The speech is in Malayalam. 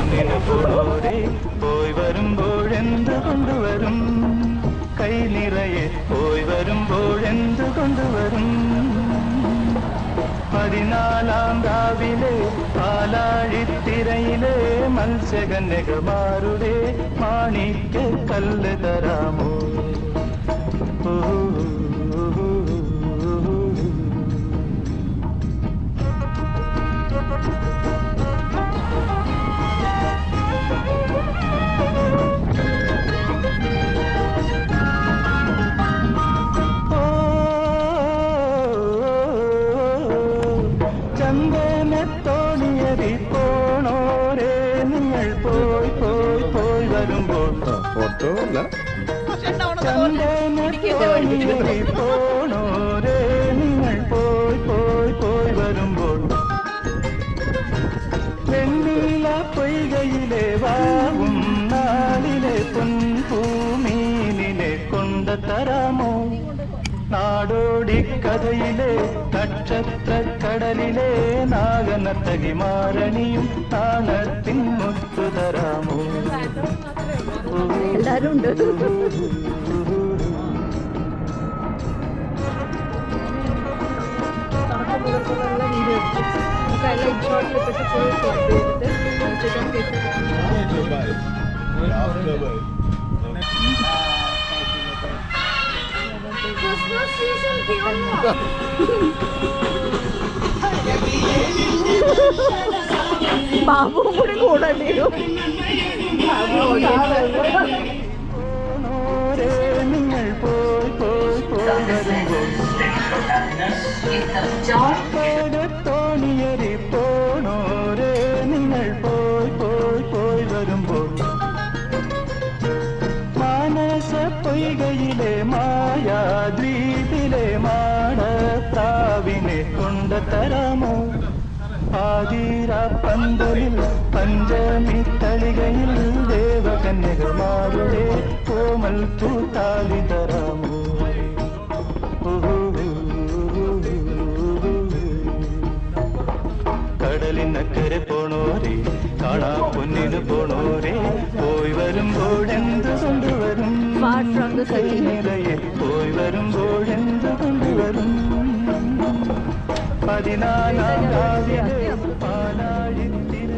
പൊന്നിന് പോണോരേ പോയി വരുമ്പോഴെന്ത് കൊണ്ടുവരും കൈ നിറയെ പോയി വരുമ്പോഴെന്ത് കൊണ്ടുവരും 14-ാം രാവിലെ പാലാഴിത്തിരയിലെ മത്സ്യകന്യകമാരുടെ മാണിക്യ കല്ല് തരാമോ ചന്ദനത്തോണിയതി പോണോരേ നിങ്ങൾ പോയി പോയി പോയി വരുമ്പോൾ ചന്ദനത്തോണിയതി പോണോരേ നിങ്ങൾ പോയി പോയി പോയി വരുമ്പോൾ വെണ്ണില പൊയ്കയിലെ വാവും നാളിലെ പൊൻപൂമീനിനെ കൊണ്ട തരാമോ നാടോടി കഥയിലെ നക്ഷത്ര കടലിലെ നാഗനർത്തകിമാരണിയും താളത്തിൻ മുത്തു തരാമോ എല്ലാരും ഉണ്ട് ബാബു കൂടെ കൂടേണ്ടി വരും നിങ്ങൾ പോയി പോയി പോയി തോണിയരി പോണോരേ നിങ്ങൾ പോയി പോയി പോയി വരുമ്പോൾ മാനസ പൊയ്കയിലെ മായാദ്വീപിലെ മാടത്താവിനെ കൊണ്ട തരാമോ ആതിര പന്തലിൽ പഞ്ചമി തളികയിൽ ദേവകന്യകമാരുടെ കോമൽ പൂത്താലി തരാമോ കടലിനക്കരെ പോണോരേ കാണാ പൊന്നിന് പോണോരേ പോയി വരുമ്പോഴെന്ത് കൊണ്ടുവരും കൈ നിറയെ പോയി വരുമ്പോഴെന്ത് കൊണ്ടുവരും 14-ാം രാവിലെ പാലാഴിത്തിര